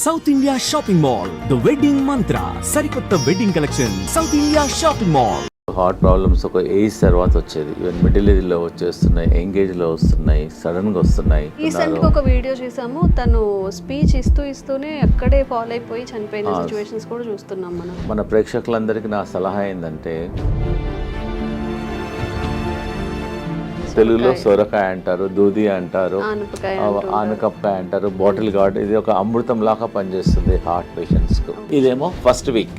South India shopping mall the wedding మంత్ర సరికొత్త wedding collection south India shopping mall. Heart problems ఒక age తర్వాత వచ్చేది, even middle age లో వచ్చేస్తున్నాయి, ఎంగేజ్ లో వస్తున్నాయి, సడన్ గా వస్తున్నాయి. రీసెంట్ గా ఒక వీడియో చూసాము, తను స్పీచ్ ఇస్తూనే అక్కడే ఫాల్ అయిపోయి చనిపోయిన సిచ్యువేషన్స్ కూడా చూస్తున్నాం మనం. మన ప్రేక్షకులందరికీ నా సలహా ఏంటంటే, తెలుగులో సొరకాయ అంటారు, దూది అంటారు, ఆనపకాయ అంటారు, బాటిల్ గార్డ్. ఇది ఒక అమృతం లాగా పనిచేస్తుంది హార్ట్ పేషెంట్స్ కు. ఇదేమో ఫస్ట్ వీక్,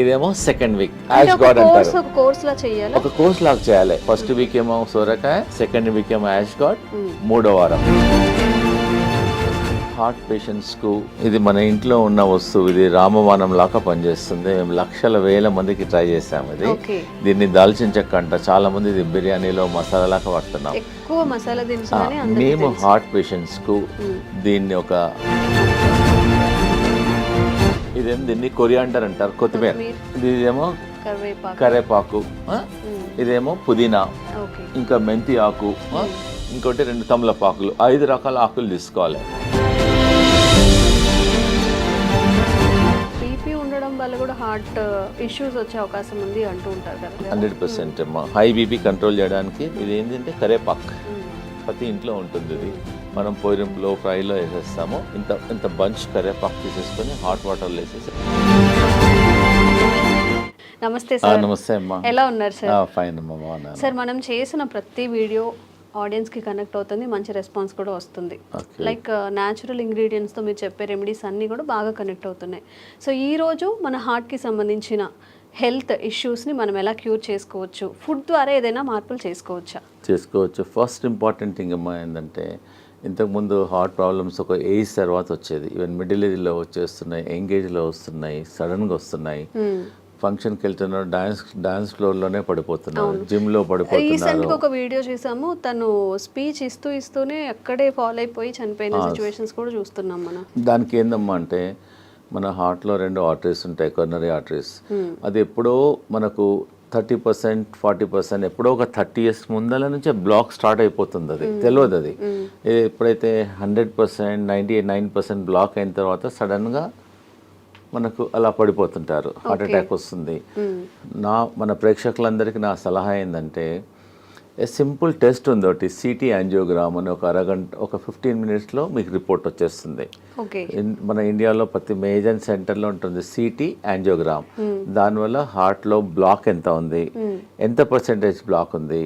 ఇదేమో సెకండ్ వీక్. యాష్ గార్డ్ అంటారు, ఒక కోర్స్ లాగా చేయాలి. ఫస్ట్ వీక్ ఏమో సొరకాయ, సెకండ్ వీక్ ఏమో యాష్ గార్డ్, మూడో వారం. హార్ట్ పేషెంట్స్ కు ఇది మన ఇంట్లో ఉన్న వస్తువు, ఇది రామబాణం లాగా పనిచేస్తుంది. మేము లక్షల వేల మందికి ట్రై చేసాము. ఇది దీన్ని దాల్చిన చెక్క అంట, చాలా మంది ఇది బిర్యానీలో మసాలా లాగా వాడుతున్నాం. మేము హార్ట్ పేషెంట్స్ కు దీన్ని ఒక దీన్ని కొరియాండర్ అంటారు, కొత్తిమీర. ఇదేమో కరేపాకు, ఇదేమో పుదీనా, ఇంకా మెంతి ఆకు, ఇంకోటి 2 తమలపాకులు, 5 రకాల ఆకులు తీసుకోవాలి. వల్ల కూడా హార్ట్ ఇష్యూస్ వచ్చే అవకాశం ఉంది అంటూ ఉంటారు కదా. 100% అమ్మా. హై బీపీ కంట్రోల్ చేయడానికి ఇది ఏంటంటే కరేపాక్ ప్రతి ఇంట్లో ఉంటుంది. ఇది మనం పోయిలో ఫ్రైలో వేసేస్తాము. ఇంత బంచ్ కరేపాక్ తీసేసుకొని హాట్ వాటర్లో వేసేసి. నమస్తే సార్. నమస్తే అమ్మా, ఎలా ఉన్నారు సార్? ఫైన్ అమ్మా, బాగున్నాను సార్. మనం చేసిన ప్రతి వీడియో ఆడియన్స్కి కనెక్ట్ అవుతుంది, మంచి రెస్పాన్స్ కూడా వస్తుంది. లైక్ న్యాచురల్ ఇంగ్రీడియంట్స్తో మీరు చెప్పే రెమెడీస్ అన్నీ కూడా బాగా కనెక్ట్ అవుతున్నాయి. సో ఈరోజు మన హార్ట్కి సంబంధించిన హెల్త్ ఇష్యూస్ని మనం ఎలా క్యూర్ చేసుకోవచ్చు, ఫుడ్ ద్వారా ఏదైనా మార్పులు చేసుకోవచ్చు. ఫస్ట్ ఇంపార్టెంట్ థింగ్ అమ్మా ఏంటంటే, ఇంతకుముందు హార్ట్ ప్రాబ్లమ్స్ ఒక ఏజ్ తర్వాత వచ్చేది, ఈవెన్ మిడిల్ ఏజ్లో వచ్చేస్తున్నాయి, ఎంగేజ్లో వస్తున్నాయి, సడన్గా వస్తున్నాయి. ఫంక్షన్కి వెళ్తున్నారు, డాన్స్ ఫ్లోర్ లోనే పడిపోతున్నారు, జిమ్ లో పడిపోతున్నారు. రీసెంట్ గా ఒక వీడియో చూసాము, తను స్పీచ్ ఇస్తూనే అక్కడే ఫాల్ అయిపోయి చనిపోయిన సిచ్యువేషన్స్ కూడా చూస్తున్నాం మనం. దానికి ఏందమ్మా అంటే, మన హార్ట్ లో 2 ఆర్టరీస్ ఉంటాయి, కొర్నరీ ఆర్టరీస్. అది ఎప్పుడో మనకు 30%, 40%, ఎప్పుడో ఒక 30 years ముందల నుంచే బ్లాక్ స్టార్ట్ అయిపోతుంది. అది తెలియదు. అది ఎప్పుడైతే 100%, 99% బ్లాక్ అయిన తర్వాత సడన్ గా మనకు అలా పడిపోతుంటారు, హార్ట్ అటాక్ వస్తుంది. మన ప్రేక్షకులందరికీ నా సలహా ఏంటంటే, సింపుల్ టెస్ట్ ఉంది ఒకటి, సిటీ యాంజియోగ్రామ్ అని. ఒక అరగంట, ఒక 15 minutesలో మీకు రిపోర్ట్ వచ్చేస్తుంది. మన ఇండియాలో ప్రతి మేజర్ సెంటర్లో ఉంటుంది సిటీ యాంజియోగ్రామ్. దానివల్ల హార్ట్లో బ్లాక్ ఎంత ఉంది, ఎంత పర్సెంటేజ్ బ్లాక్ ఉంది,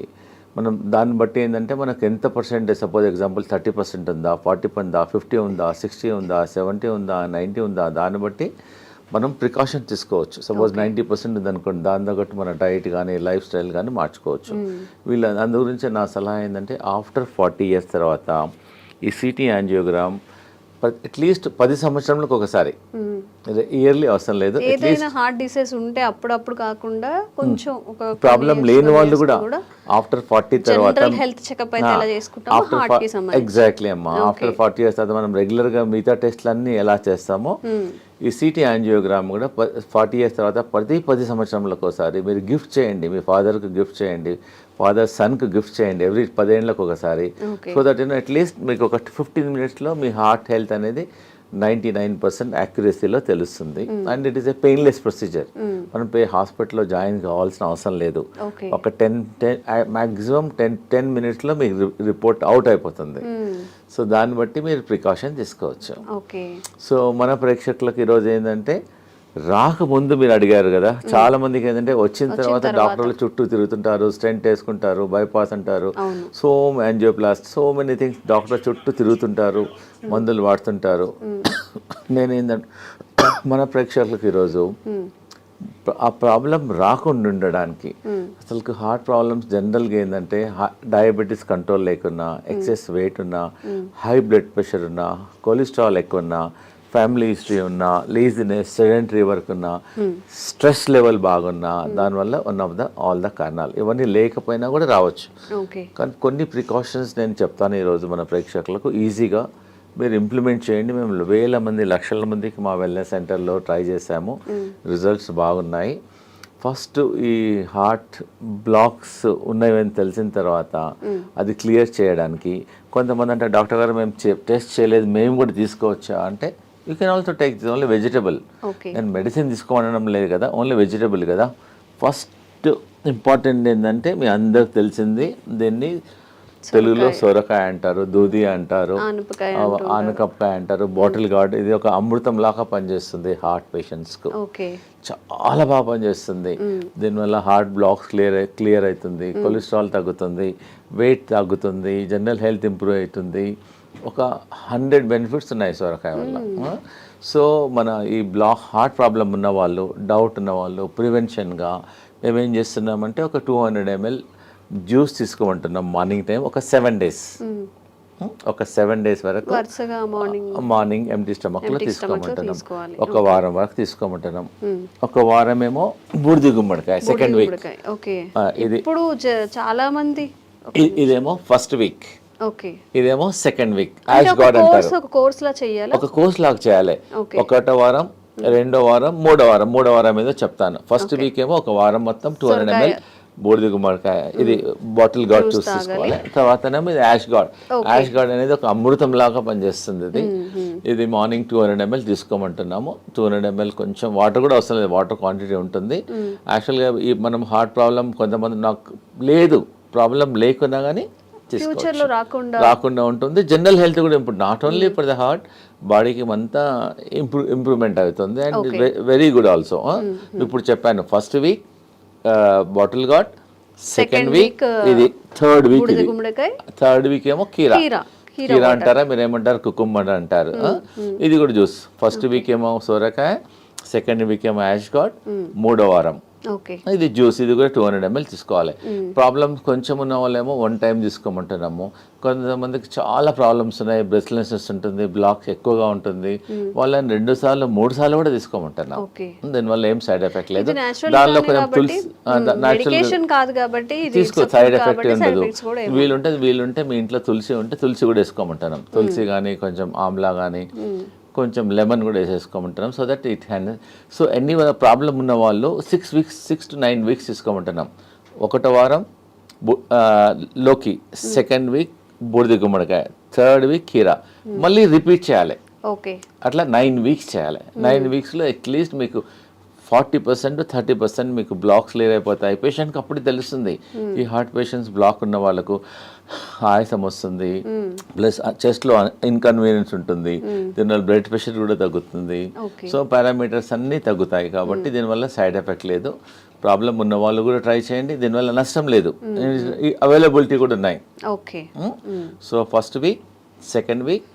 మనం దాన్ని బట్టి ఏంటంటే మనకు ఎంత పర్సెంటేజ్, సపోజ్ ఎగ్జాంపుల్ 30% ఉందా, 40 ఉందా, 50 ఉందా, 60 ఉందా, 70 ఉందా, 90 ఉందా, దాన్ని బట్టి మనం ప్రికాషన్ తీసుకోవచ్చు. సపోజ్ 90% ఉందనుకోండి, దాని తగ్గట్టు మన డైట్ కానీ లైఫ్ స్టైల్ కానీ మార్చుకోవచ్చు. అందు గురించి నా సలహా ఏంటంటే, ఆఫ్టర్ 40 years తర్వాత ఈ సిటీ యాంజియోగ్రామ్ అట్లీస్ట్ 10 సంవత్సరాలకు ఒకసారి, ఇయర్లీ అవసరం లేదు. ఏదైనా హార్ట్ డిసీజ్ ఉంటే అప్పుడప్పుడు కాకుండా కొంచెం ఒక ప్రాబ్లం లేని వాళ్ళు కూడా ఆఫ్టర్ 40 తర్వాత హెల్త్ చెకప్ అయితే ఎలా చేసుకుంటామో హార్ట్ కి సంబంధించి. ఎగ్జాక్ట్లీ అమ్మా. ఆఫ్టర్ 40 years తర్వాత మనం రెగ్యులర్ గా మిగతా టెస్ట్లు అన్ని ఎలా చేస్తామో, ఈ సిటీ యాంజియోగ్రామ్ కూడా 40 years తర్వాత ప్రతి 10 సంవత్సరాలకు ఒకసారి మీరు గిఫ్ట్ చేయండి. మీ ఫాదర్కి గిఫ్ట్ చేయండి, ఫాదర్ సన్కి గిఫ్ట్ చేయండి, ఎవ్రీ 10 ఏళ్ళకు ఒకసారి. సో దట్ అట్లీస్ట్ మీకు ఒక 15 minutesలో మీ హార్ట్ హెల్త్ అనేది 99% యాక్యురసీలో తెలుస్తుంది. And it is a painless procedure. మనం హాస్పిటల్లో జాయిన్ కావాల్సిన అవసరం లేదు. ఒక 10 minutesలో మీకు రిపోర్ట్ అవుట్ అయిపోతుంది. సో దాన్ని బట్టి మీరు ప్రికాషన్ తీసుకోవచ్చు. సో మన ప్రేక్షకులకు ఈరోజు ఏంటంటే, రాకముందు మీరు అడిగారు కదా, చాలా మందికి ఏంటంటే వచ్చిన తర్వాత డాక్టర్లు చుట్టూ తిరుగుతుంటారు, స్టెంట్ వేసుకుంటారు, బైపాస్ అంటారు, so angioplasty, so many things, doctor చుట్టూ తిరుగుతుంటారు, మందులు వాడుతుంటారు. నేనేంటంటే, మన ప్రేక్షకులకు ఈరోజు ఆ ప్రాబ్లం రాకుండా ఉండడానికి, అసలు హార్ట్ ప్రాబ్లమ్స్ జనరల్గా ఏంటంటే, డయాబెటీస్ కంట్రోల్ లేకున్నా, ఎక్సెస్ వెయిట్ ఉన్నా, హై బ్లడ్ ప్రెషర్ ఉన్నా, కొలెస్ట్రాల్ ఎక్కువ ఉన్నా, ఫ్యామిలీ హిస్టరీ ఉన్నా, లేజినెస్, సెడెంటరీ వర్క్ ఉన్నా, స్ట్రెస్ లెవెల్ బాగున్నా, దానివల్ల ఆల్ ద కారణాలు. ఇవన్నీ లేకపోయినా కూడా రావచ్చు. కానీ కొన్ని ప్రికాషన్స్ నేను చెప్తాను ఈరోజు మన ప్రేక్షకులకు, ఈజీగా మీరు ఇంప్లిమెంట్ చేయండి. మేము వేల మంది, లక్షల మందికి మా వెల్నెస్ సెంటర్లో ట్రై చేసాము, రిజల్ట్స్ బాగున్నాయి. ఫస్ట్ ఈ హార్ట్ బ్లాక్స్ ఉన్నాయని తెలిసిన తర్వాత అది క్లియర్ చేయడానికి కొంతమంది అంటే, డాక్టర్ గారు మేము టెస్ట్ చేయలేదు, మేము కూడా తీసుకోవచ్చా అంటే, you can also take this only vegetable. Okay. నేను మెడిసిన్ తీసుకోవడం లేదు కదా, ఓన్లీ వెజిటబుల్ కదా. ఫస్ట్ ఇంపార్టెంట్ ఏంటంటే మీ అందరికి తెలిసింది, దీన్ని తెలుగులో సొరకాయ అంటారు, దూది అంటారు, ఆనపకాయ అంటారు, బాటిల్ గార్డ్. ఇది ఒక అమృతం లాగా పనిచేస్తుంది హార్ట్ పేషెంట్స్కు. చాలా బాగా పనిచేస్తుంది. దీనివల్ల హార్ట్ బ్లాక్స్ క్లియర్ అవుతుంది, కొలెస్ట్రాల్ తగ్గుతుంది, వెయిట్ తగ్గుతుంది, జనరల్ హెల్త్ ఇంప్రూవ్ అవుతుంది. ఒక 100 బెనిఫిట్స్ ఉన్నాయి సొరకాయ వల్ల. సో మన ఈ హార్ట్ ప్రాబ్లం ఉన్న వాళ్ళు, డౌట్ ఉన్న వాళ్ళు ప్రివెన్షన్గా మేమేం చేస్తున్నామంటే ఒక 200 ml జ్యూస్ తీసుకోమంటున్నాం మార్నింగ్ టైం ఒక 7 days. ఒక 7 days వరకు మార్నింగ్ ఎంటీ స్టమక్లో తీసుకోమంటున్నాం. ఒక వారం వరకు తీసుకోమంటున్నాం. ఒక వారం ఏమో బూడిద గుమ్మడికాయ సెకండ్ వీక్. ఇది ఇప్పుడు చాలా మంది ఇదేమో ఫస్ట్ వీక్, ఓకే, ఇదేమో సెకండ్ వీక్. యాష్ గార్డ్ అంటారు. ఒక కోర్స్ లా చేయాలి, ఒక కోర్స్ లాగా చేయాలి. ఒకటో వారం, రెండో వారం, మూడో వారం ఏదో చెప్తాను. ఫస్ట్ వీక్ ఏమో ఒక వారం మొత్తం 200 ml బూడిద గుమ్మడికాయ, ఇది బాటిల్ గార్డ్ జ్యూస్ తీసుకోవాలి. తర్వాతనేమో ఇది యాష్ గార్డ్. యాష్ గార్డ్ అనేది ఒక అమృతం లాగా పనిచేస్తుంది. ఇది మార్నింగ్ 200 ml తీసుకోమంటున్నాము. 200 ml కొంచెం వాటర్ కూడా అవసరం లేదు, వాటర్ క్వాంటిటీ ఉంటుంది. యాక్చువల్గా ఈ మనం హార్ట్ ప్రాబ్లం కొంతమంది నాకు లేదు, ప్రాబ్లం లేకున్నా కానీ రాకుండా ఉంటుంది. జనరల్ హెల్త్ కూడా improve, not only for the heart, బాడీకి అంతా ఇంప్రూవ్మెంట్ అవుతుంది. And very good also. ఇప్పుడు చెప్పాను first week bottle gourd, second week ఇది, థర్డ్ వీక్ ఏమో కీరా అంటారా, మీరు ఏమంటారు కుకుంబర్ అంటారు. ఇది కూడా జ్యూస్. ఫస్ట్ వీక్ ఏమో సొరకాయ, సెకండ్ వీక్ ఏమో యాష్ గార్డ్, మూడో వారం ఇది జ్యూస్. ఇది కూడా 200 ml తీసుకోవాలి. ప్రాబ్లమ్స్ కొంచెం ఉన్న వాళ్ళేమో 1 time తీసుకోమంటున్నాము. కొంతమందికి చాలా ప్రాబ్లమ్స్ ఉన్నాయి, బ్రెస్ట్లెస్నెస్ ఉంటుంది, బ్లాక్స్ ఎక్కువగా ఉంటుంది, వాళ్ళని 2 సార్లు 3 సార్లు కూడా తీసుకోమంటున్నాం. దీనివల్ల ఏం సైడ్ ఎఫెక్ట్ లేదు. దానిలో కొంచెం తులసి తీసుకో, సైడ్ ఎఫెక్ట్ ఉండదు. వీలుంటే మీ ఇంట్లో తులసి ఉంటే తులసి కూడా వేసుకోమంటున్నాం. తులసి కానీ కొంచెం ఆమ్లా కానీ కొంచెం లెమన్ కూడా వేసేసుకోమంటున్నాం. So that it hand. So ఎన్ని ప్రాబ్లం ఉన్న వాళ్ళు 6 to 9 weeks తీసుకోమంటున్నాం. ఒకటో వారం లోకి, సెకండ్ వీక్ బూడిద గుమ్మడికాయ, థర్డ్ వీక్ కీరా, మళ్ళీ రిపీట్ చేయాలి. అట్లా 9 weeks చేయాలి. 9 weeksలో అట్లీస్ట్ మీకు 40% to 30% మీకు బ్లాక్స్ క్లియర్ అయిపోతాయి. పేషెంట్కి అప్పుడు తెలుస్తుంది. ఈ హార్ట్ పేషెంట్స్ బ్లాక్ ఉన్న వాళ్ళకు ఆయాసం వస్తుంది, ప్లస్ చెస్ట్లో ఇన్కన్వీనియన్స్ ఉంటుంది, దీనివల్ల బ్లడ్ ప్రెషర్ కూడా తగ్గుతుంది. సో పారామీటర్స్ అన్నీ తగ్గుతాయి. కాబట్టి దీనివల్ల సైడ్ ఎఫెక్ట్ లేదు. ప్రాబ్లం ఉన్న వాళ్ళు కూడా ట్రై చేయండి, దీనివల్ల నష్టం లేదు. అవైలబిలిటీ కూడా ఉన్నాయి. So first week, second week,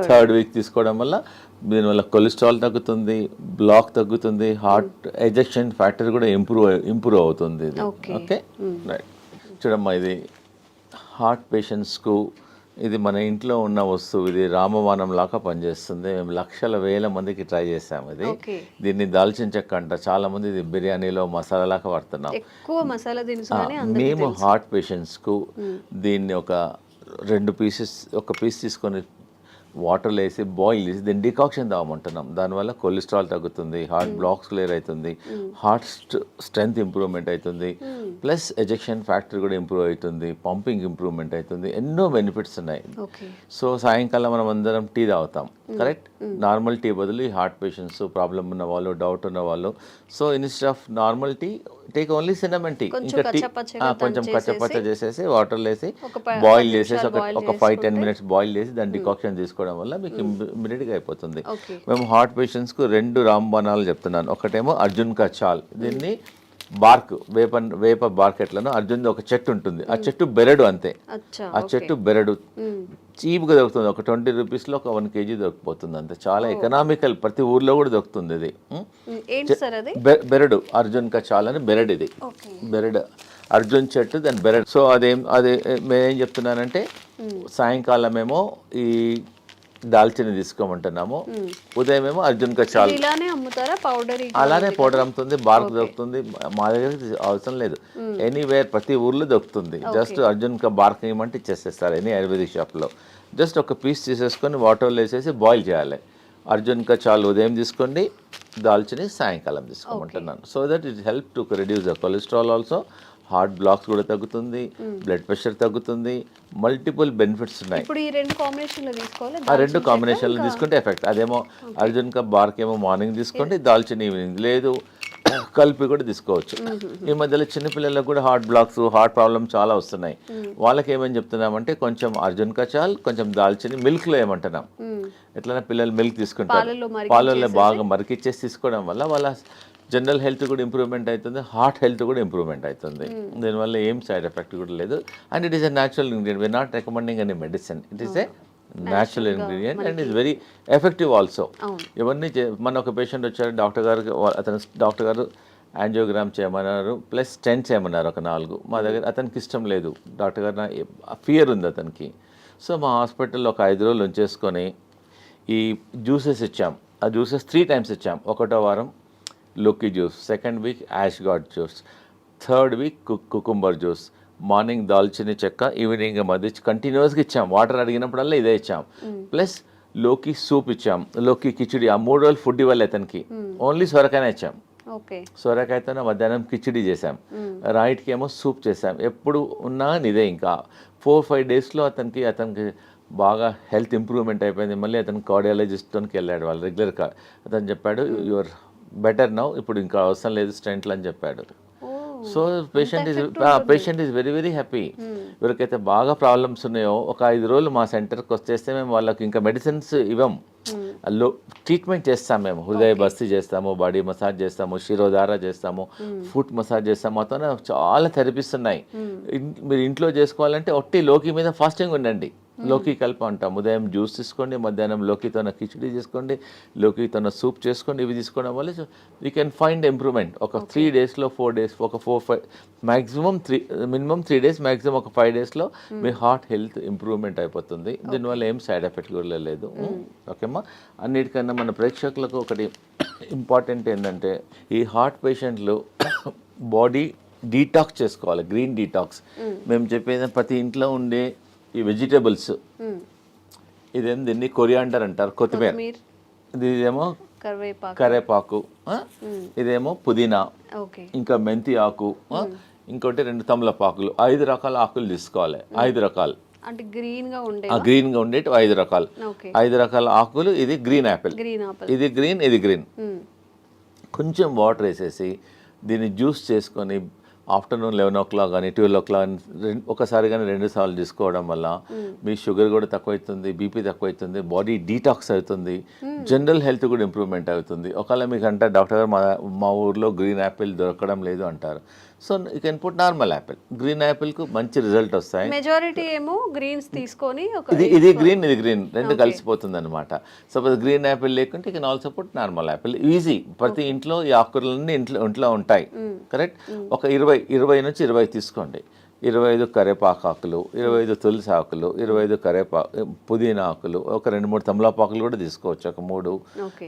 third week తీసుకోవడం వల్ల దీనివల్ల కొలెస్ట్రాల్ తగ్గుతుంది, బ్లాక్ తగ్గుతుంది, హార్ట్ ఎజెక్షన్ ఫ్యాక్టర్ కూడా ఇంప్రూవ్ అవుతుంది. Okay right. చూడమ్మా, ఇది హార్ట్ పేషెంట్స్కు ఇది మన ఇంట్లో ఉన్న వస్తువు. ఇది రామబాణం లాగా పనిచేస్తుంది. మేము లక్షల వేల మందికి ట్రై చేసాము. ఇది దీన్ని దాల్చిన చెక్క అంట, చాలా మంది ఇది బిర్యానీలో మసాలా లాగా వాడుతున్నాం. మేము హార్ట్ పేషెంట్స్కు దీన్ని ఒక 2 pieces, ఒక పీస్ తీసుకొని వాటర్లో వేసి బాయిల్ చేసి దీన్ని డికాక్షన్ తాగమంటున్నాం. దానివల్ల కొలెస్ట్రాల్ తగ్గుతుంది, హార్ట్ బ్లాక్స్ క్లియర్ అవుతుంది, హార్ట్ స్ట్రెంగ్త్ ఇంప్రూవ్మెంట్ అవుతుంది, ప్లస్ ఎజెక్షన్ ఫ్యాక్టర్ కూడా ఇంప్రూవ్ అవుతుంది, పంపింగ్ ఇంప్రూవ్మెంట్ అవుతుంది. ఎన్నో బెనిఫిట్స్ ఉన్నాయి. సో సాయంకాలం మనం అందరం టీ తాగుతాం, కరెక్ట్? నార్మల్ టీ బదులు ఈ హార్ట్ పేషెంట్స్, ప్రాబ్లం ఉన్న వాళ్ళు, డౌట్ ఉన్న వాళ్ళు, so instead of normal tea take only cinnamon tea. ఇంకా టీ కొంచెం కచ్చపచ్చ చేసేసి వాటర్లో వేసి బాయిల్ చేసేసి ఒక 5-10 minutes బాయిల్ చేసి దాని డికాక్షన్ తీసుకోవడం వల్ల మీకు ఇమ్మీడియట్గా అయిపోతుంది. మేము హార్ట్ పేషెంట్స్కు 2 రాంబాణాలు చెప్తున్నాను. ఒకటేమో అర్జున్ కా చాల్, దీన్ని బార్క్, వేప బార్క్ ఎట్లనో అర్జున్ ఒక చెట్టు ఉంటుంది, ఆ చెట్టు బెరడు అంతే. ఆ చెట్టు బెరడు చీప్గా దొరుకుతుంది. ఒక 20 rupeesలో ఒక 1 kg దొరికిపోతుంది అంతే. చాలా ఎకనామికల్, ప్రతి ఊర్లో కూడా దొరుకుతుంది. ఇది బెరడు, అర్జున్ కా చాల్ అని బెరడు. ఇది బెరడు, అర్జున్ చెట్టు, దాని బెరడు. సో అదే నేనేం చెప్తున్నానంటే సాయంకాలం ఏమో ఈ దాల్చిన తీసుకోమంటున్నాము, ఉదయం ఏమో అర్జున్ కా చాల్. అలానే పౌడర్ అమ్ముతుంది, బార్క్ దొరుకుతుంది. మా దగ్గర అవసరం లేదు, ఎనీవేర్ ప్రతి ఊర్లో దొరుకుతుంది. జస్ట్ అర్జున్ కా బార్క్ ఏమంటే ఇచ్చేసేస్తారు ఎనీ ఆయుర్వేదిక్ షాప్లో. జస్ట్ ఒక పీస్ తీసేసుకొని వాటర్లో వేసేసి బాయిల్ చేయాలి. అర్జున్ కా చాల్ ఉదయం తీసుకోండి, దాల్చిని సాయంకాలం తీసుకోమంటున్నాను. So that it help to reduce the cholesterol also, heart blocks కూడా తగ్గుతుంది, బ్లడ్ ప్రెషర్ తగ్గుతుంది, మల్టిపుల్ బెనిఫిట్స్ ఉన్నాయి. ఇప్పుడు ఈ రెండు కాంబినేషన్లో తీసుకోవాలి. ఆ రెండు కాంబినేషన్లు తీసుకుంటే ఎఫెక్ట్. అదేమో అర్జున్ కా బార్క్ ఏమో మార్నింగ్ తీసుకోండి, దాల్చిన ఈవినింగ్, లేదు కలిపి కూడా తీసుకోవచ్చు. ఈ మధ్యలో చిన్నపిల్లలకు కూడా హార్ట్ బ్లాక్స్, హార్ట్ ప్రాబ్లమ్ చాలా వస్తున్నాయి. వాళ్ళకి ఏమని చెప్తున్నామంటే కొంచెం అర్జున్ కచాల్, కొంచెం దాల్చిని మిల్క్లో ఏమంటున్నాం, ఎట్లైనా పిల్లలు మిల్క్ తీసుకుంటారు, పాలల్లో బాగా మరికిచ్చేసి తీసుకోవడం వల్ల వాళ్ళ జనరల్ హెల్త్ కూడా ఇంప్రూవ్మెంట్ అవుతుంది, హార్ట్ హెల్త్ కూడా ఇంప్రూవ్మెంట్ అవుతుంది. దీనివల్ల ఏం సైడ్ ఎఫెక్ట్ కూడా లేదు. And it is a natural ingredient. We're not recommending any medicine. It is a natural ingredient and is very effective also. ఇవన్నీ మన ఒక పేషెంట్ వచ్చారు, డాక్టర్ గారు యాంజియోగ్రామ్ చేయమన్నారు, ప్లస్ స్టెంట్ చేయమన్నారు ఒక 4. మా దగ్గర అతనికి ఇష్టం లేదు, డాక్టర్ గారు ఫియర్ ఉంది అతనికి. సో మా హాస్పిటల్లో ఒక 5 రోజులు ఉంచేసుకొని ఈ జ్యూసెస్ ఇచ్చాం. ఆ జ్యూసెస్ 3 times ఇచ్చాం. 1వ వారం లోకి juice, 2nd week ash gourd juice, 3rd week cucumber juice, morning దాల్చిన చెక్క, ఈవినింగ్ మధ్య కంటిన్యూస్గా ఇచ్చాం. వాటర్ అడిగినప్పుడల్లా ఇదే ఇచ్చాం. ప్లస్ లోకి సూప్ ఇచ్చాం, లోకి కిచిడి. ఆ 3 రోజులు ఫుడ్ ఇవ్వాలి అతనికి, ఓన్లీ సొరకాయనే ఇచ్చాం. సొరకాయతోనే మధ్యాహ్నం కిచిడి చేసాం, రైట్కి ఏమో సూప్ చేసాం. ఎప్పుడు ఉన్నా ఇదే. ఇంకా 4-5 డేస్లో అతనికి బాగా హెల్త్ ఇంప్రూవ్మెంట్ అయిపోయింది. మళ్ళీ అతను కార్డియాలజిస్ట్కి వెళ్ళాడు వాళ్ళు రెగ్యులర్గా. అతను చెప్పాడు యువర్ బెటర్ నౌ, ఇప్పుడు ఇంకా అవసరం లేదు స్టెంట్లు అని చెప్పాడు. So patient is very very happy. ఎవరికైతే బాగా ప్రాబ్లమ్స్ ఉన్నాయో ఒక 5 రోజులు మా సెంటర్కి వచ్చేస్తే మేము వాళ్ళకి ఇంకా మెడిసిన్స్ ఇవ్వం, ట్రీట్మెంట్ చేస్తాం. మేము హృదయ బస్తీ చేస్తాము, బాడీ మసాజ్ చేస్తాము, శిరోధార చేస్తాము, ఫుట్ మసాజ్ చేస్తాము. మొత్తం చాలా థెరపీస్ ఉన్నాయి. మీరు ఇంట్లో చేసుకోవాలంటే ఒట్టి లోకి మీద ఫాస్టింగ్ ఉండండి. లోకి కలిపి అంటాం. ఉదయం జ్యూస్ తీసుకోండి, మధ్యాహ్నం లోకితోన కిచిడి చేసుకోండి, లోకితోన సూప్ చేసుకోండి. ఇవి తీసుకోవడం వల్ల యూ కెన్ ఫైండ్ ఇంప్రూవ్మెంట్. ఒక 3 డేస్లో 4 డేస్, ఒక 4-5 మ్యాక్సిమం 3, మినిమం 3 డేస్, మ్యాక్సిమం ఒక 5 డేస్లో మీ హార్ట్ హెల్త్ ఇంప్రూవ్మెంట్ అయిపోతుంది. దీనివల్ల ఏం సైడ్ ఎఫెక్ట్ కూడా లేదు. ఓకేమ్మా. అన్నిటికన్నా మన ప్రేక్షకులకు ఒకటి ఇంపార్టెంట్ ఏంటంటే ఈ హార్ట్ పేషెంట్లు బాడీ డీటాక్స్ చేసుకోవాలి, గ్రీన్ డీటాక్స్. మేము చెప్పేది ప్రతి ఇంట్లో ఉండే ఈ వెజిటేబుల్స్, ఇదేమో దీన్ని కొరియాండర్ అంటారు, కొత్తిమీర. ఇదేమో కరేపాకు, ఇదేమో పుదీనా, ఇంకా మెంతి ఆకు, ఇంకోటి 2 తమలపాకులు. 5 రకాల ఆకులు తీసుకోవాలి. 5 రకాలు అంటే గ్రీన్గా ఉండేటి 5 రకాలు. 5 రకాల ఆకులు. ఇది గ్రీన్ యాపిల్, ఇది గ్రీన్, ఇది గ్రీన్. కొంచెం వాటర్ వేసేసి దీన్ని జ్యూస్ చేసుకొని ఆఫ్టర్నూన్ 11 o'clock కానీ 12 o'clock ఒకసారి కానీ 2 సార్లు తీసుకోవడం వల్ల మీ షుగర్ కూడా తక్కువవుతుంది, బీపీ తక్కువవుతుంది, బాడీ డీటాక్స్ అవుతుంది, జనరల్ హెల్త్ కూడా ఇంప్రూవ్మెంట్ అవుతుంది. ఒకవేళ మీకు అంటే డాక్టర్ గారు మా ఊర్లో గ్రీన్ యాపిల్ దొరకడం లేదు అంటారు. So you can put normal apple. Green యాపిల్కు మంచి రిజల్ట్ వస్తాయి. మెజారిటీ ఏమో గ్రీన్స్ తీసుకొని ఇది గ్రీన్, ఇది గ్రీన్, 2 కలిసిపోతుంది అనమాట. సపోజ్ గ్రీన్ యాపిల్ లేకుంటే you can also put normal Apple. Easy. ప్రతి ఇంట్లో ఈ ఆకుకూరలన్నీ ఇంట్లో ఉంటాయి. కరెక్ట్. ఒక 20 నుంచి 20 తీసుకోండి. 25 కరేపాకు ఆకులు, 25 తులసి ఆకులు, 25 పుదీనా ఆకులు, ఒక 2-3 తమలపాకులు కూడా తీసుకోవచ్చు, ఒక 3.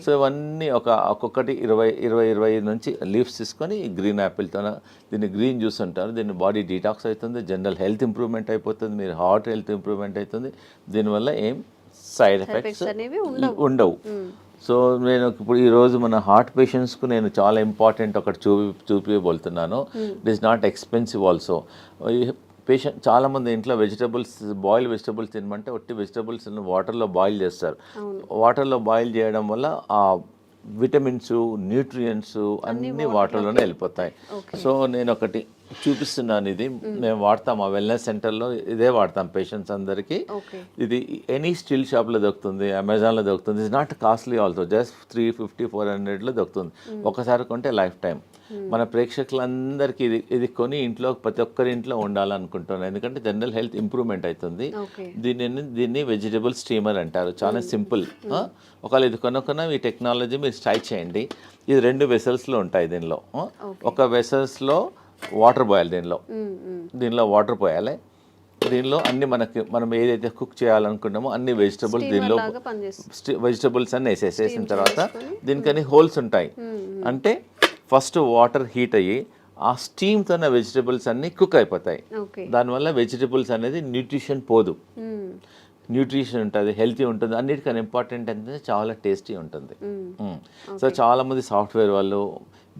సో ఇవన్నీ ఒక్కొక్కటి 20 నుంచి లీవ్స్ తీసుకొని గ్రీన్ యాపిల్తో దీన్ని గ్రీన్ జ్యూస్ అంటారు. దీన్ని బాడీ డీటాక్స్ అవుతుంది, జనరల్ హెల్త్ ఇంప్రూవ్మెంట్ అయిపోతుంది, మీరు హార్ట్ హెల్త్ ఇంప్రూవ్మెంట్ అవుతుంది. దీనివల్ల ఏం సైడ్ ఎఫెక్ట్స్ ఉండవు. సో నేను ఇప్పుడు ఈరోజు మన హార్ట్ పేషెంట్స్కు నేను చాలా ఇంపార్టెంట్ ఒకటి చూపించబోతున్నాను. It is not expensive also. Patient చాలామంది ఇంట్లో బాయిల్ వెజిటబుల్స్ తినమంటే ఒట్టి వెజిటబుల్స్ వాటర్లో బాయిల్ చేస్తారు. వాటర్లో బాయిల్ చేయడం వల్ల ఆ విటమిన్స్, న్యూట్రియంట్స్ అన్నీ వాటర్లోనే వెళ్ళిపోతాయి. సో నేను ఒకటి చూపిస్తున్నాను. ఇది మేము వాడతాం, ఆ వెల్నెస్ సెంటర్లో ఇదే వాడతాం పేషెంట్స్ అందరికీ. ఇది ఎనీ స్టీల్ షాప్లో దొరుకుతుంది, అమెజాన్లో దొరుకుతుంది. It's not costly also, just 350-400లో దొరుకుతుంది. ఒకసారి కొంటే లైఫ్ టైం. మన ప్రేక్షకులందరికీ ఇది ఇంట్లో ప్రతి ఒక్కరి ఇంట్లో ఉండాలనుకుంటున్నాను, ఎందుకంటే జనరల్ హెల్త్ ఇంప్రూవ్మెంట్ అవుతుంది. దీన్ని వెజిటబుల్ స్టీమర్ అంటారు. చాలా సింపుల్. ఒకవేళ ఇది కొనుక్కున్న ఈ టెక్నాలజీ మీరు ట్రై చేయండి. ఇది 2 వెసల్స్లో ఉంటాయి. దీనిలో ఒక వెసల్స్లో వాటర్ పోయాలి, దీనిలో వాటర్ పోయాలి. దీనిలో అన్ని మనం ఏదైతే కుక్ చేయాలనుకున్నామో అన్ని వెజిటబుల్స్ అన్ని వేసేసిన తర్వాత దీనికని హోల్స్ ఉంటాయి. అంటే ఫస్ట్ వాటర్ హీట్ అయ్యి ఆ స్టీమ్తోనే వెజిటబుల్స్ అన్ని కుక్ అయిపోతాయి. దానివల్ల వెజిటబుల్స్ అనేది న్యూట్రిషన్ పోదు, న్యూట్రిషన్ ఉంటుంది, హెల్తీ ఉంటుంది. అన్నిటికన్నా ఇంపార్టెంట్ అంటే చాలా టేస్టీ ఉంటుంది. సో చాలామంది సాఫ్ట్వేర్ వాళ్ళు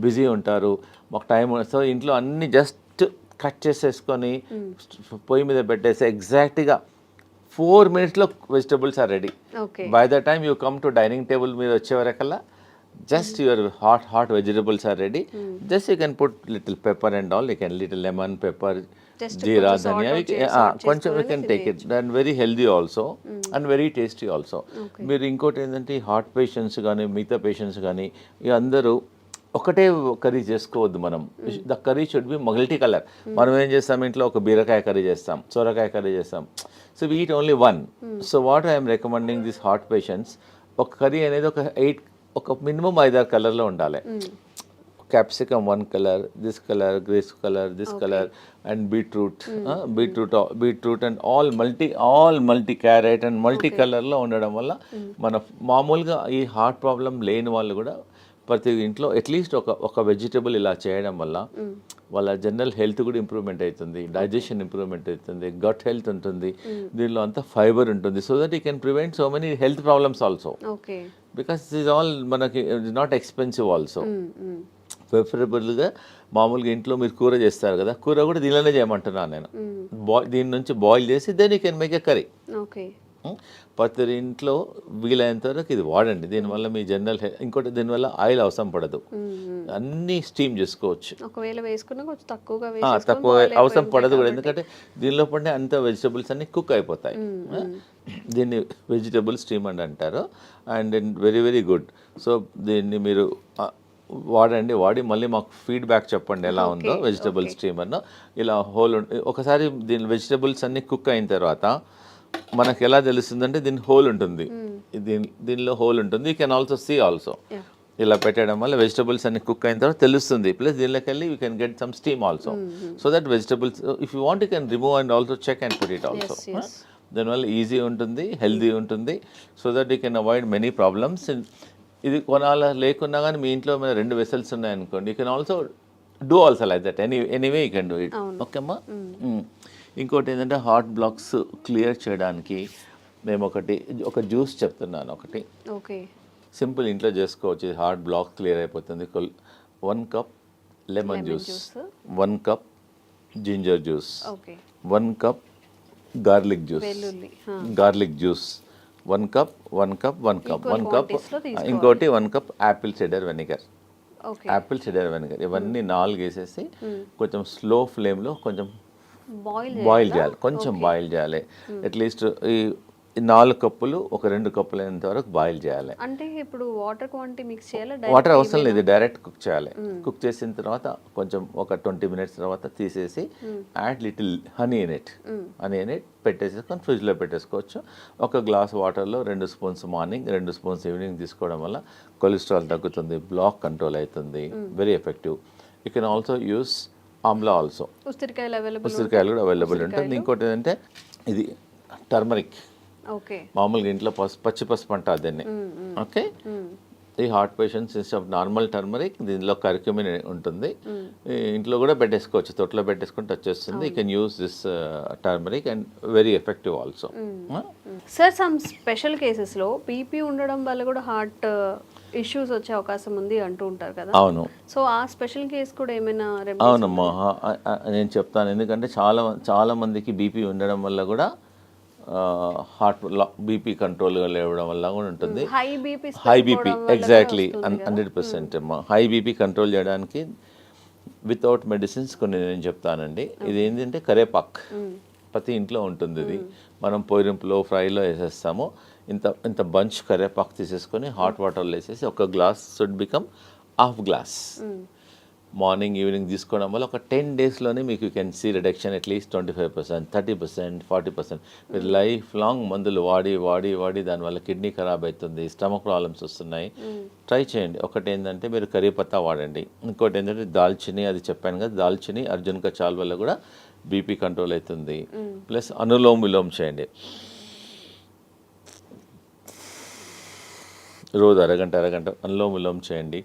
బిజీ ఉంటారు, మాకు టైం. సో ఇంట్లో అన్ని జస్ట్ కట్ చేసేసుకొని పొయ్యి మీద పెట్టేసి ఎగ్జాక్ట్గా 4 minutesలో vegetables are ready. Okay. Bye the time you come to dining table మీద వచ్చే వరకల్లా just your hot vegetables are ready. Just you can put little pepper and all, you can little lemon, pepper, jeera, dhania, కొంచెం you can take it. And very healthy also and very tasty also. మీరు ఇంకోటి ఏంటంటే ఈ heart patients కానీ మిగతా patients కానీ ఇక అందరూ ఒకటే కర్రీ చేసుకోవద్దు మనం. The curry should be multi colour. మనం ఏం చేస్తాం ఇంట్లో ఒక బీరకాయ కర్రీ చేస్తాం, సొరకాయ కర్రీ చేస్తాం. So we eat only one. So what I'm recommending this heart patients, ఒక కర్రీ అనేది ఒక మినిమం 5-6 కలర్లో ఉండాలి. Capsicum 1 color, this color, this color, this color, and beetroot and all multi carrot and multi color లో ఉండడం వల్ల మన మామూలుగా ఈ హార్ట్ ప్రాబ్లం లేని వాళ్ళు కూడా ప్రతి ఇంట్లో అట్లీస్ట్ ఒక వెజిటబుల్ ఇలా చేయడం వల్ల వాళ్ళ జనరల్ హెల్త్ కూడా ఇంప్రూవ్మెంట్ అవుతుంది, డైజెషన్ ఇంప్రూవ్మెంట్ అవుతుంది, గట్ హెల్త్ ఉంటుంది, దీనిలో అంతా ఫైబర్ ఉంటుంది. So that you can prevent so many health problems also. Because this all మనకి నాట్ ఎక్స్పెన్సివ్ ఆల్సో. ప్రిఫరబుల్గా మామూలుగా ఇంట్లో మీరు కూర చేస్తారు కదా, కూర కూడా దీనిలోనే చేయమంటున్నాను నేను. దీని నుంచి బాయిల్ చేసి then you can make a curry. ప్రతి ఇంట్లో వీలైనంత వరకు ఇది వాడండి. దీనివల్ల మీ జనరల్ ఇంకోటి దీనివల్ల ఆయిల్ అవసరం పడదు, అన్నీ స్టీమ్ చేసుకోవచ్చు. తక్కువ అవసరం పడదు కూడా, ఎందుకంటే దీనిలో పడిన అంత వెజిటబుల్స్ అన్ని కుక్ అయిపోతాయి. దీన్ని వెజిటబుల్ స్టీమ్ అని అంటారు. And very very good. So దీన్ని మీరు వాడి మళ్ళీ మాకు ఫీడ్బ్యాక్ చెప్పండి ఎలా ఉందో వెజిటబుల్ స్టీమర్ను. ఇలా హోల్ ఒకసారి దీని వెజిటబుల్స్ అన్ని కుక్ అయిన తర్వాత మనకు ఎలా తెలుస్తుందంటే దీని హోల్ ఉంటుంది, దీనిలో హోల్ ఉంటుంది. You can also see also. ఇలా పెట్టడం వల్ల వెజిటబుల్స్ అన్ని కుక్ అయిన తర్వాత తెలుస్తుంది. ప్లస్ దీనిలోకి వెళ్ళి you can get some steam also. So that vegetables if you want you can remove and also check and put it also. దానివల్ల ఈజీ ఉంటుంది, హెల్దీ ఉంటుంది. So that you can avoid many problems. ఇది కొనాల లేకున్నా కానీ మీ ఇంట్లో మీద 2 vessels ఉన్నాయనుకోండి, you can also do also like that. Anyway you can do it. Okay అమ్మా. ఇంకోటి ఏంటంటే హార్ట్ బ్లాక్స్ క్లియర్ చేయడానికి మేము ఒక జ్యూస్ చెప్తున్నాను. ఒకటి సింపుల్ ఇంట్లో చేసుకోవచ్చు, హార్ట్ బ్లాక్ క్లియర్ అయిపోతుంది. 1 cup lemon juice, 1 cup ginger juice, 1 cup garlic juice, 1 cup, 1 cup, 1 cup, 1 cup. ఇంకోటి 1 cup యాపిల్ సిడర్ వెనిగర్. ఇవన్నీ 4 వేసేసి కొంచెం స్లో ఫ్లేమ్లో కొంచెం బాయిల్ చేయాలి. కొంచెం బాయిల్ చేయాలి. అట్లీస్ట్ ఈ 4 కప్పులు ఒక 2 కప్పులు అయినంత వరకు బాయిల్ చేయాలి. అంటే ఇప్పుడు వాటర్ క్వాంటిటీ మిక్స్ చేయాలి? వాటర్ అవసరం లేదు, డైరెక్ట్ కుక్ చేయాలి. కుక్ చేసిన తర్వాత కొంచెం ఒక 20 minutes తర్వాత తీసేసి add little honey in it పెట్టేసుకొని ఫ్రిడ్జ్లో పెట్టేసుకోవచ్చు. ఒక గ్లాస్ వాటర్లో 2 spoons మార్నింగ్, 2 spoons ఈవినింగ్ తీసుకోవడం వల్ల కొలెస్ట్రాల్ తగ్గుతుంది, బ్లాక్ కంట్రోల్ అవుతుంది. Very effective. You can also use Amla also. ఉసిరికాయలు కూడా అవైలబుల్ ఉంటుంది. ఇంకోటి ఏంటంటే ఇది టర్మరిక్. మామూలుగా ఇంట్లో పచ్చి పసుపు అంటారు దీన్ని. ఓకే. ఈ heart patients instead of normal turmeric దీనిలో కర్క్యూమిన్ ఉంటుంది. ఇంట్లో కూడా పెట్టేసుకోవచ్చు, తొట్లో పెట్టేసుకుంటే వచ్చేస్తుంది. You can use this turmeric and very effective also. Sir some special కేసెస్లో బీపీ ఉండడం వల్ల కూడా హార్ట్ ఇష్యూస్ వచ్చే అవకాశం ఉంది అంటూ ఉంటారు కదా. అవును. సో ఆ స్పెషల్ కేస్ కూడా ఏమైనా? అవునమ్మా, నేను చెప్తాను. ఎందుకంటే చాలా మందికి బీపీ ఉండడం వల్ల కూడా హార్ట్ బీపీ కంట్రోల్గా లేవడం వల్ల కూడా ఉంటుంది. హై బీపీ ఎగ్జాక్ట్లీ 100% అమ్మా. హై బీపీ కంట్రోల్ చేయడానికి వితౌట్ మెడిసిన్స్ కొన్ని నేను చెప్తానండి. ఇది ఏంటంటే కరేపాక్ ప్రతి ఇంట్లో ఉంటుంది. ఇది మనం పొయ్యింపులో ఫ్రైలో వేసేస్తాము. ఇంత బంచ్ కరేపాకు తీసేసుకొని హాట్ వాటర్లో వేసేసి ఒక glass should become half glass morning evening తీసుకోవడం వల్ల ఒక 10 daysలోనే మీకు you can see reduction at least 25%, 30%, 40%. మీరు లైఫ్ లాంగ్ మందులు వాడి దానివల్ల కిడ్నీ ఖరాబ్ అవుతుంది, స్టమక్ ప్రాబ్లమ్స్ వస్తున్నాయి. ట్రై చేయండి. ఒకటి ఏంటంటే మీరు కరీ పత్తా వాడండి. ఇంకోటి ఏంటంటే దాల్చిని, అది చెప్పాను కదా, దాల్చిని అర్జున్ కచాల్ వల్ల కూడా బీపీ కంట్రోల్ అవుతుంది. ప్లస్ అనులోమ్ విలోమ్ చేయండి. రోజు అరగంట అనులోమ్ విలోమ్ చేయండి.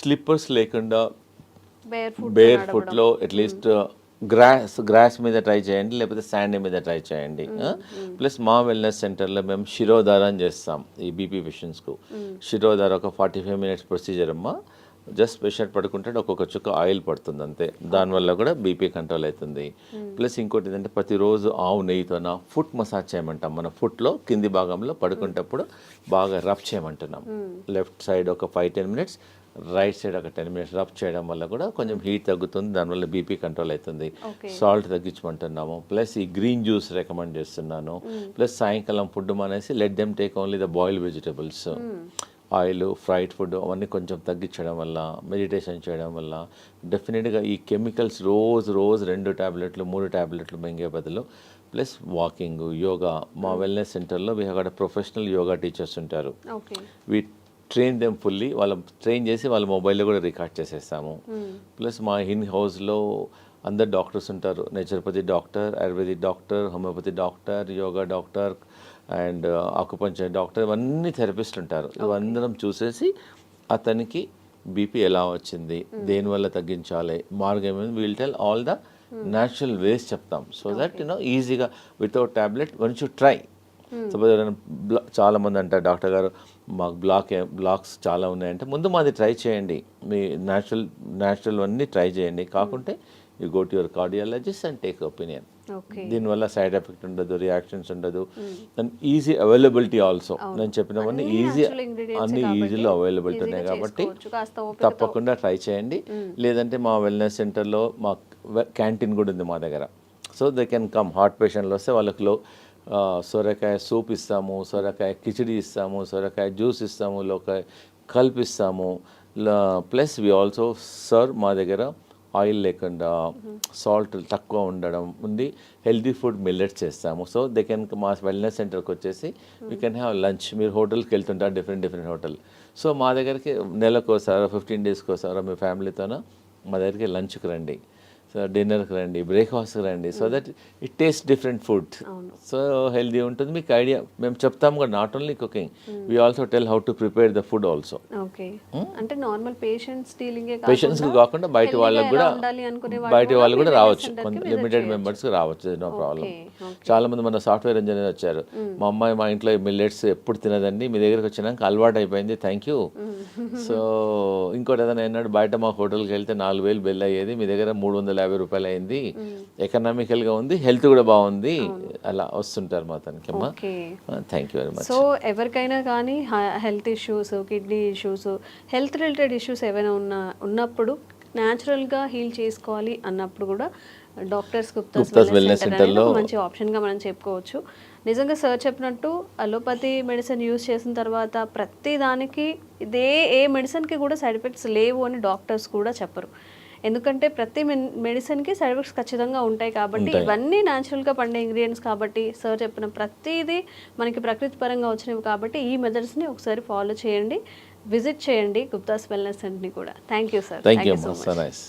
స్లిప్పర్స్ లేకుండా బేర్ ఫుట్లో అట్లీస్ట్ గ్రాస్ మీద ట్రై చేయండి, లేకపోతే శాండ్ మీద ట్రై చేయండి. ప్లస్ మా వెల్నెస్ సెంటర్లో మేము శిరోధార అని చేస్తాం ఈ బీపీ పేషెంట్స్కు. శిరోధార ఒక 45 minutes ప్రొసీజర్ అమ్మా. జస్ట్ పేషెంట్ పడుకుంటాడు, ఒక్కొక్క చుక్క ఆయిల్ పడుతుంది అంతే. దానివల్ల కూడా బీపీ కంట్రోల్ అవుతుంది. ప్లస్ ఇంకోటి ఏంటంటే ప్రతిరోజు ఆవు నెయ్యితోన ఫుట్ మసాజ్ చేయమంటాం. మన ఫుట్లో కింది భాగంలో పడుకునేటప్పుడు బాగా రబ్ చేయమంటున్నాం. లెఫ్ట్ సైడ్ ఒక 5-10 మినిట్స్, రైట్ సైడ్ ఒక 10 మినిట్స్ రబ్ చేయడం వల్ల కూడా కొంచెం హీట్ తగ్గుతుంది, దానివల్ల బీపీ కంట్రోల్ అవుతుంది. సాల్ట్ తగ్గించమంటున్నాము. ప్లస్ ఈ గ్రీన్ జ్యూస్ రికమెండ్ చేస్తున్నాను. ప్లస్ సాయంకాలం ఫుడ్ మానేసి let them take only the boiled vegetables. Oil, fried food అవన్నీ కొంచెం తగ్గించడం వల్ల, మెడిటేషన్ చేయడం వల్ల డెఫినెట్గా ఈ కెమికల్స్ రోజు 2 టాబ్లెట్లు 3 టాబ్లెట్లు మింగే బదులు ప్లస్ వాకింగ్, యోగా. మా వెల్నెస్ సెంటర్లో we have got professional yoga teachers ఉంటారు. We train them fully. వాళ్ళ ట్రైన్ చేసి వాళ్ళ మొబైల్లో కూడా రికార్డ్ చేసేస్తాము. ప్లస్ మా ఇన్ హౌస్లో అందరు డాక్టర్స్ ఉంటారు. Naturopathy doctor, ayurvedic doctor, homeopathy doctor, yoga doctor and acupuncture doctor, ఇవన్నీ థెరపిస్ట్ ఉంటారు. ఇవందరం చూసేసి అతనికి బీపీ ఎలా వచ్చింది, దేనివల్ల తగ్గించాలి, మార్గం ఏమైంది, will tell all the natural ways చెప్తాం. సో దట్ ఈజీగా without tablet once you try. Suppose ఎవరైనా చాలామంది అంటారు డాక్టర్ గారు మాకు బ్లాక్స్ చాలా ఉన్నాయంటే, ముందు మాది ట్రై చేయండి, మీ న్యాచురల్ అన్నీ ట్రై చేయండి. కాకుంటే you go to your cardiologist and take opinion. దీనివల్ల సైడ్ ఎఫెక్ట్ ఉండదు, రియాక్షన్స్ ఉండదు, అండ్ ఈజీ అవైలబిలిటీ ఆల్సో. నేను చెప్పినవన్నీ అన్ని ఈజీలో అవైలబిలిటీ ఉన్నాయి కాబట్టి తప్పకుండా ట్రై చేయండి. లేదంటే మా వెల్నెస్ సెంటర్లో మా క్యాంటీన్ కూడా ఉంది మా దగ్గర. So they can come. Heart పేషెంట్లు వస్తే వాళ్ళకి సొరకాయ సూప్ ఇస్తాము, సొరకాయ కిచిడి ఇస్తాము, సొరకాయ జ్యూస్ ఇస్తాము, లోకాయ కల్పిస్తాము. ప్లస్ వి ఆల్సో సర్వ్ మా దగ్గర ఆయిల్ లేకుండా, సాల్ట్ తక్కువ ఉండడం ఉంది, హెల్దీ ఫుడ్ మిల్లెట్స్ చేస్తాము. సో దే కెన్ మా వెల్నెస్ సెంటర్కి వచ్చేసి వీ కెన్ హ్యావ్ లంచ్. మీరు హోటల్కి వెళ్తుంటారు, డిఫరెంట్ హోటల్. సో మా దగ్గరికి నెలకోసారో 15 డేస్కి ఒకసారో మీ ఫ్యామిలీతోనో మా దగ్గరికి లంచ్కి రండి, సో డిన్నర్కి రండి, బ్రేక్ఫాస్ట్కి రండి. So that it taste different food. So healthy ఉంటుంది. మీకు ఐడియా మేము చెప్తాము కూడా, not only cooking, we also tell how to prepare the food also. అంటే నార్మల్ పేషెంట్స్కి కాకుండా బయట వాళ్ళకి కూడా రావచ్చు. కొంత లిమిటెడ్ మెంబర్స్కి రావచ్చు, నో ప్రాబ్లం. చాలా మంది మన సాఫ్ట్వేర్ ఇంజనీర్ వచ్చారు, మా అమ్మాయి మా ఇంట్లో మిల్లెట్స్ ఎప్పుడు తినదండి, మీ దగ్గరికి వచ్చినాక అలవాటు అయిపోయింది, థ్యాంక్ యూ. సో ఇంకోటి ఏదైనా అన్నాడు, బయట మా హోటల్కి వెళ్తే 4,000 బిల్ అయ్యేది, మీ దగ్గర 350 రూపాయలు అయింది, ఎకనామికల్గా ఉంది, హెల్త్ కూడా బాగుంది, అలా వస్తుంటారు మా తనకి. అమ్మా thank you very much. So ఎవరికైనా కానీ health issues, kidney issues, health related issues ఏవైనా ఉన్నప్పుడు న్యాచురల్గా హీల్ చేసుకోవాలి అన్నప్పుడు కూడా డాక్టర్స్ గుప్తాస్ వెల్నెస్ సెంటర్లో మంచి ఆప్షన్గా మనం చెప్పుకోవచ్చు. నిజంగా సార్ చెప్పినట్టు అలోపతి మెడిసిన్ యూజ్ చేసిన తర్వాత ప్రతి దానికి ఏ మెడిసిన్కి కూడా సైడ్ ఎఫెక్ట్స్ లేవు అని డాక్టర్స్ కూడా చెప్పరు. ఎందుకంటే ప్రతి మెడిసిన్కి సైడ్ ఎఫెక్ట్స్ ఖచ్చితంగా ఉంటాయి కాబట్టి, ఇవన్నీ న్యాచురల్గా పండే ఇంగ్రీడియంట్స్ కాబట్టి, సార్ చెప్పిన ప్రతిదీ మనకి ప్రకృతి పరంగా వచ్చినవి కాబట్టి ఈ మెథడ్స్ని ఒకసారి ఫాలో చేయండి, విజిట్ చేయండి గుప్తాస్ వెల్నెస్ సెంటర్ని కూడా. Thank you sir. Thank you so much.